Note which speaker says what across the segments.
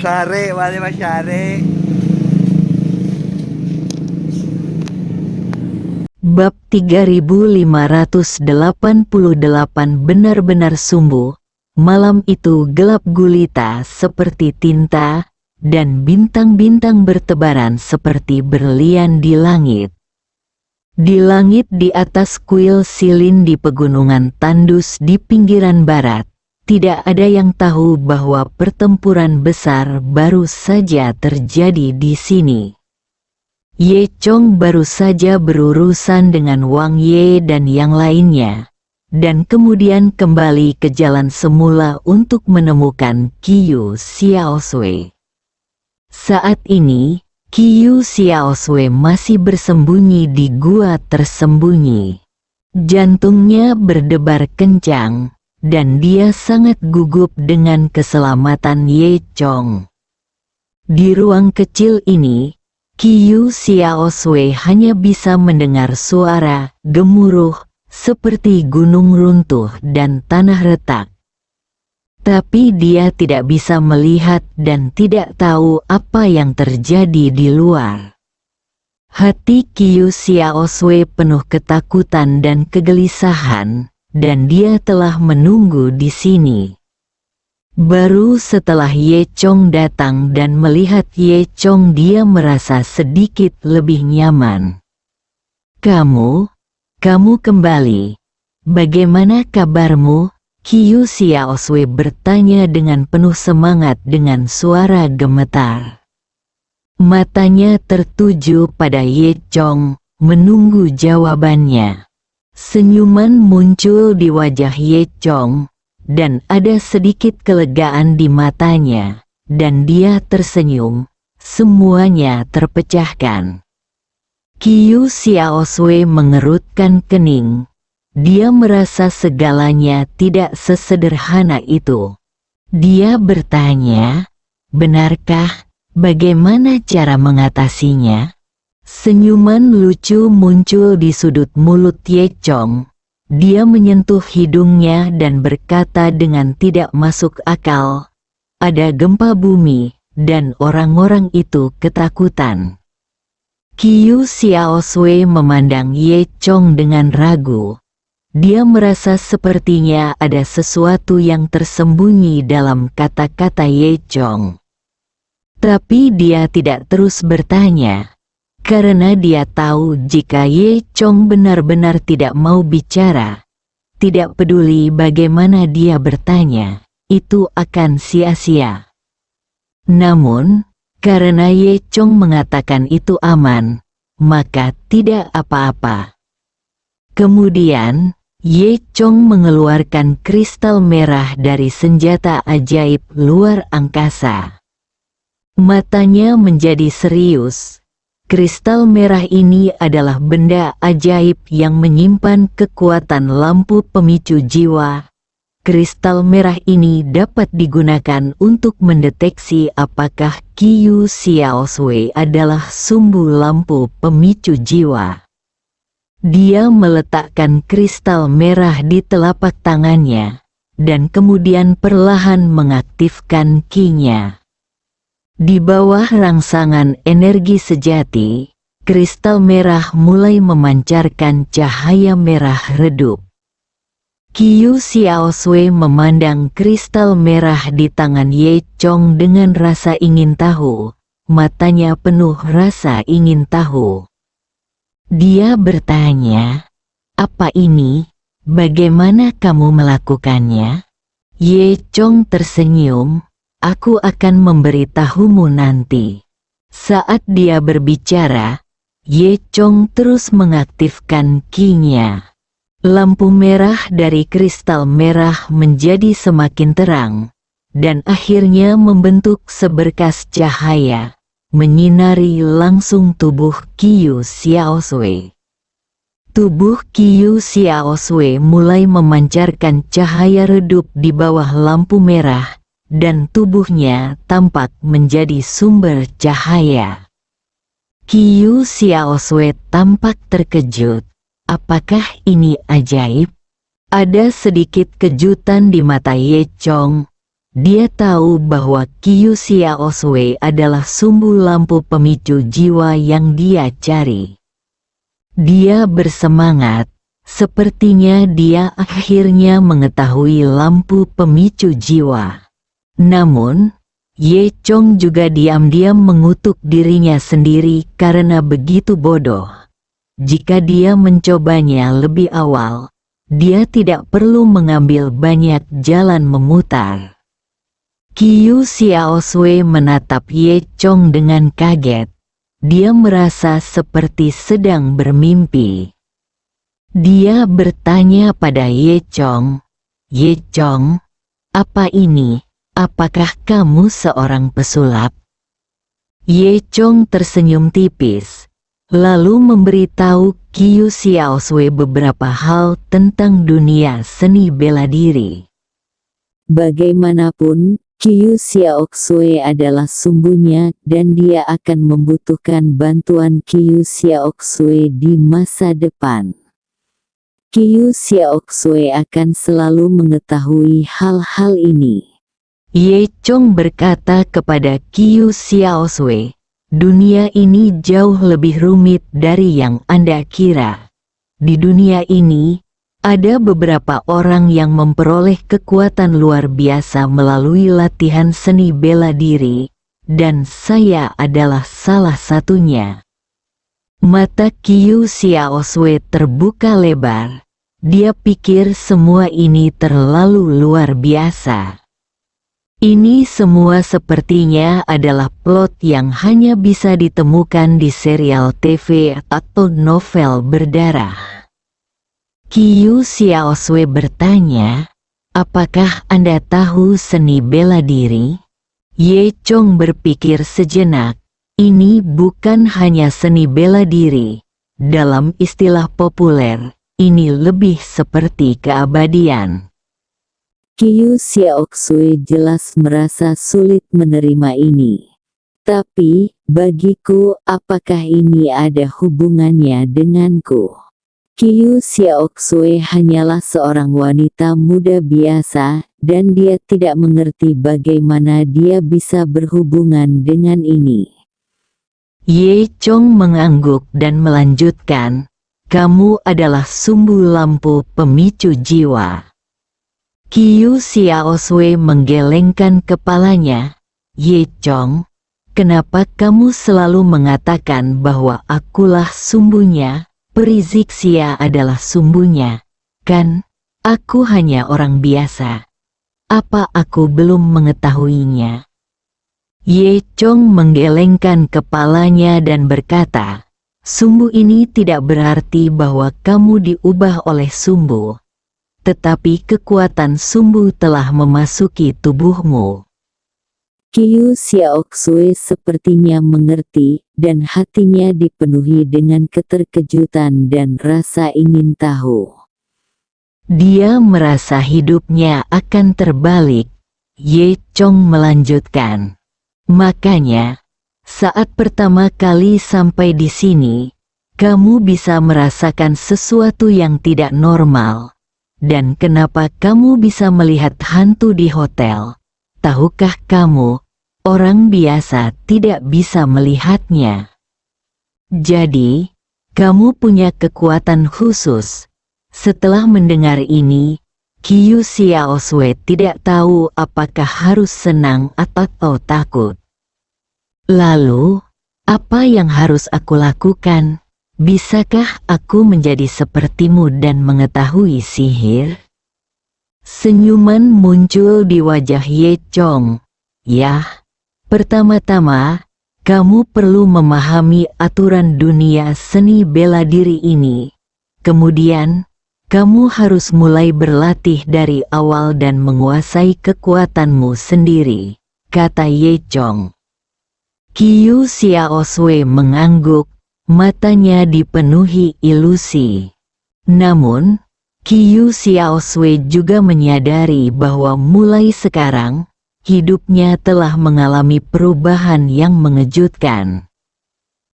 Speaker 1: Sare, wali Mas Sare.
Speaker 2: Bab 3588 benar-benar sumbu. Malam itu gelap gulita seperti tinta, dan bintang-bintang bertebaran seperti berlian di langit. Di langit di atas kuil silin di pegunungan tandus di pinggiran barat, tidak ada yang tahu bahwa pertempuran besar baru saja terjadi di sini. Ye Chong baru saja berurusan dengan Wang Ye dan yang lainnya, dan kemudian kembali ke jalan semula untuk menemukan Qiu Xiaosui. Saat ini, Qiu Xiaosui masih bersembunyi di gua tersembunyi. Jantungnya berdebar kencang, dan dia sangat gugup dengan keselamatan Ye Chong. Di ruang kecil ini, Qiu Xiaosui hanya bisa mendengar suara gemuruh seperti gunung runtuh dan tanah retak. Tapi dia tidak bisa melihat dan tidak tahu apa yang terjadi di luar. Hati Qiu Xiaosui penuh ketakutan dan kegelisahan, dan dia telah menunggu di sini. Baru setelah Ye Chong datang dan melihat Ye Chong, dia merasa sedikit lebih nyaman. Kamu kembali. Bagaimana kabarmu? Qiu Xiaosui bertanya dengan penuh semangat dengan suara gemetar. Matanya tertuju pada Ye Chong, menunggu jawabannya. Senyuman muncul di wajah Ye Chong, dan ada sedikit kelegaan di matanya, dan dia tersenyum. Semuanya terpecahkan. Qiu Xiaosui mengerutkan kening. Dia merasa segalanya tidak sesederhana itu. Dia bertanya, benarkah? Bagaimana cara mengatasinya? Senyuman lucu muncul di sudut mulut Ye Chong. Dia menyentuh hidungnya dan berkata dengan tidak masuk akal, ada gempa bumi, dan orang-orang itu ketakutan. Qiu Xiaosui memandang Ye Chong dengan ragu. Dia merasa sepertinya ada sesuatu yang tersembunyi dalam kata-kata Ye Chong. Tapi dia tidak terus bertanya, karena dia tahu jika Ye Chong benar-benar tidak mau bicara, tidak peduli bagaimana dia bertanya, itu akan sia-sia. Namun, karena Ye Chong mengatakan itu aman, maka tidak apa-apa. Kemudian, Ye Chong mengeluarkan kristal merah dari senjata ajaib luar angkasa. Matanya menjadi serius. Kristal merah ini adalah benda ajaib yang menyimpan kekuatan lampu pemicu jiwa. Kristal merah ini dapat digunakan untuk mendeteksi apakah Qiu Xiaosui adalah sumbu lampu pemicu jiwa. Dia meletakkan kristal merah di telapak tangannya, dan kemudian perlahan mengaktifkan Qi-nya. Di bawah rangsangan energi sejati, kristal merah mulai memancarkan cahaya merah redup. Qiu Xiaosui memandang kristal merah di tangan Ye Chong dengan rasa ingin tahu, matanya penuh rasa ingin tahu. Dia bertanya, apa ini? Bagaimana kamu melakukannya? Ye Chong tersenyum, aku akan memberitahumu nanti. Saat dia berbicara, Ye Chong terus mengaktifkan Qi-nya. Lampu merah dari kristal merah menjadi semakin terang, dan akhirnya membentuk seberkas cahaya, menyinari langsung tubuh Qiu Xiaosui. Tubuh Qiu Xiaosui mulai memancarkan cahaya redup di bawah lampu merah, dan tubuhnya tampak menjadi sumber cahaya. Qiu Xiaosui tampak terkejut. Apakah ini ajaib? Ada sedikit kejutan di mata Ye Chong. Dia tahu bahwa Qiu Xiaoswei adalah sumbu lampu pemicu jiwa yang dia cari. Dia bersemangat, sepertinya dia akhirnya mengetahui lampu pemicu jiwa. Namun, Ye Chong juga diam-diam mengutuk dirinya sendiri karena begitu bodoh. Jika dia mencobanya lebih awal, dia tidak perlu mengambil banyak jalan memutar. Qiu Xiaoswei menatap Ye Chong dengan kaget. Dia merasa seperti sedang bermimpi. Dia bertanya pada Ye Chong, "Ye Chong, apa ini? Apakah kamu seorang pesulap?" Ye Chong tersenyum tipis, lalu memberitahu Qiu Xiaoswei beberapa hal tentang dunia seni bela diri. Bagaimanapun, Qiu Xiaoswei adalah sumbunya dan dia akan membutuhkan bantuan Qiu Xiaoswei di masa depan. Qiu Xiaoswei akan selalu mengetahui hal-hal ini. Ye Chong berkata kepada Qiu Xiaoswei, "Dunia ini jauh lebih rumit dari yang Anda kira. Di dunia ini, ada beberapa orang yang memperoleh kekuatan luar biasa melalui latihan seni bela diri, dan saya adalah salah satunya." Mata Qiu Xiaoswei terbuka lebar. Dia pikir semua ini terlalu luar biasa. Ini semua sepertinya adalah plot yang hanya bisa ditemukan di serial TV atau novel berdarah. Qiu Xiaoswei bertanya, "Apakah Anda tahu seni bela diri?" Ye Chong berpikir sejenak. Ini bukan hanya seni bela diri. Dalam istilah populer, ini lebih seperti keabadian. Qiu Xiaoswei jelas merasa sulit menerima ini. Tapi, bagiku, apakah ini ada hubungannya denganku? Qiu Xiaoswei hanyalah seorang wanita muda biasa, dan dia tidak mengerti bagaimana dia bisa berhubungan dengan ini. Ye Chong mengangguk dan melanjutkan, "Kamu adalah sumbu lampu pemicu jiwa." Qiu Xiaoswei menggelengkan kepalanya. "Ye Chong, kenapa kamu selalu mengatakan bahwa akulah sumbunya? Perizik Xia adalah sumbunya. Kan, aku hanya orang biasa. Apa aku belum mengetahuinya?" Ye Chong menggelengkan kepalanya dan berkata, "Sumbu ini tidak berarti bahwa kamu diubah oleh sumbu. Tetapi kekuatan sumbu telah memasuki tubuhmu." Qiu Xiaoswei sepertinya mengerti, dan hatinya dipenuhi dengan keterkejutan dan rasa ingin tahu. Dia merasa hidupnya akan terbalik. Ye Chong melanjutkan, "Makanya, saat pertama kali sampai di sini, kamu bisa merasakan sesuatu yang tidak normal. Dan kenapa kamu bisa melihat hantu di hotel? Tahukah kamu, orang biasa tidak bisa melihatnya. Jadi, kamu punya kekuatan khusus." Setelah mendengar ini, Qiu Xiaoswei tidak tahu apakah harus senang atau takut. "Lalu, apa yang harus aku lakukan? Bisakah aku menjadi sepertimu dan mengetahui sihir?" Senyuman muncul di wajah Ye Chong. "Yah, pertama-tama, kamu perlu memahami aturan dunia seni bela diri ini. Kemudian, kamu harus mulai berlatih dari awal dan menguasai kekuatanmu sendiri," kata Ye Chong. Qiu Xiaoswei mengangguk. Matanya dipenuhi ilusi. Namun, Qiu Xiaoswei juga menyadari bahwa mulai sekarang, hidupnya telah mengalami perubahan yang mengejutkan.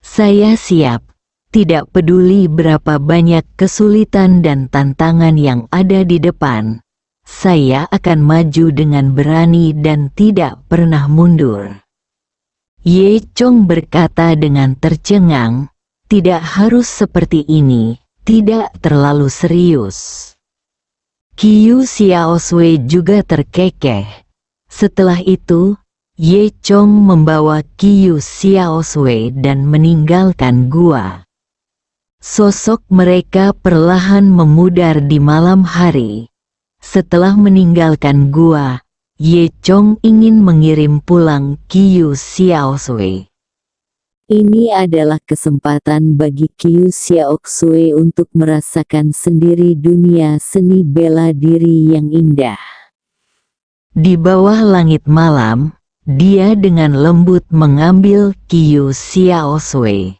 Speaker 2: "Saya siap, tidak peduli berapa banyak kesulitan dan tantangan yang ada di depan. saya akan maju dengan berani dan tidak pernah mundur. Ye Chong berkata dengan tercengang, tidak harus seperti ini, tidak terlalu serius. Qiu Xiaosui juga terkekeh. Setelah itu, Ye Chong membawa Qiu Xiaosui dan meninggalkan gua. Sosok mereka perlahan memudar di malam hari. Setelah meninggalkan gua, Ye Chong ingin mengirim pulang Qiu Xiaosui. Ini adalah kesempatan bagi Qiu Xiaosui untuk merasakan sendiri dunia seni bela diri yang indah. Di bawah langit malam, dia dengan lembut mengambil Qiu Xiaosui.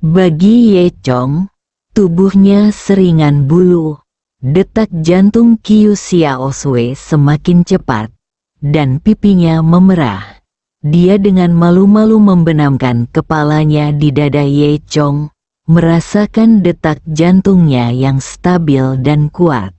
Speaker 2: Bagi Ye Chong, tubuhnya seringan bulu. Detak jantung Qiu Xiaosui semakin cepat, dan pipinya memerah. Dia dengan malu-malu membenamkan kepalanya di dada Ye Chong, merasakan detak jantungnya yang stabil dan kuat.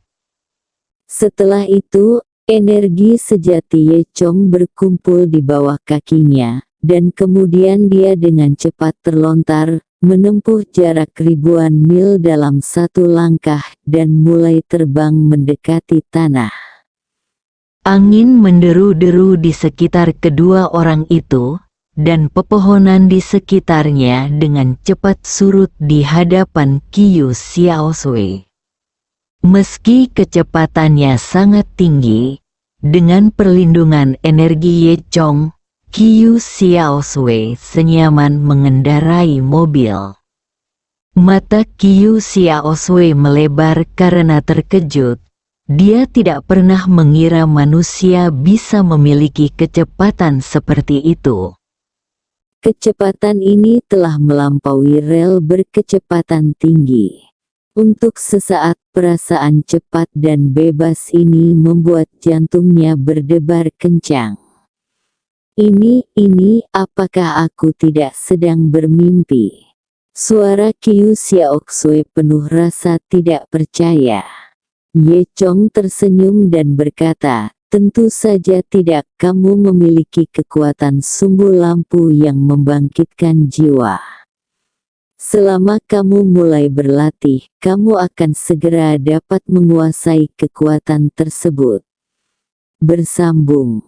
Speaker 2: Setelah itu, energi sejati Ye Chong berkumpul di bawah kakinya, dan kemudian dia dengan cepat terlontar, menempuh jarak ribuan mil dalam satu langkah dan mulai terbang mendekati tanah. Angin menderu-deru di sekitar kedua orang itu, dan pepohonan di sekitarnya dengan cepat surut di hadapan Qiu Xiaosui. Meski kecepatannya sangat tinggi, dengan perlindungan energi Ye Chong, Qiu Xiaosui senyaman mengendarai mobil. Mata Qiu Xiaosui melebar karena terkejut. Dia tidak pernah mengira manusia bisa memiliki kecepatan seperti itu. Kecepatan ini telah melampaui rel berkecepatan tinggi. Untuk sesaat perasaan cepat dan bebas ini membuat jantungnya berdebar kencang. Ini, apakah aku tidak sedang bermimpi? Suara Qiu Xiaosui penuh rasa tidak percaya. Ye Chong tersenyum dan berkata, tentu saja tidak, kamu memiliki kekuatan sumbu lampu yang membangkitkan jiwa. Selama kamu mulai berlatih, kamu akan segera dapat menguasai kekuatan tersebut. Bersambung.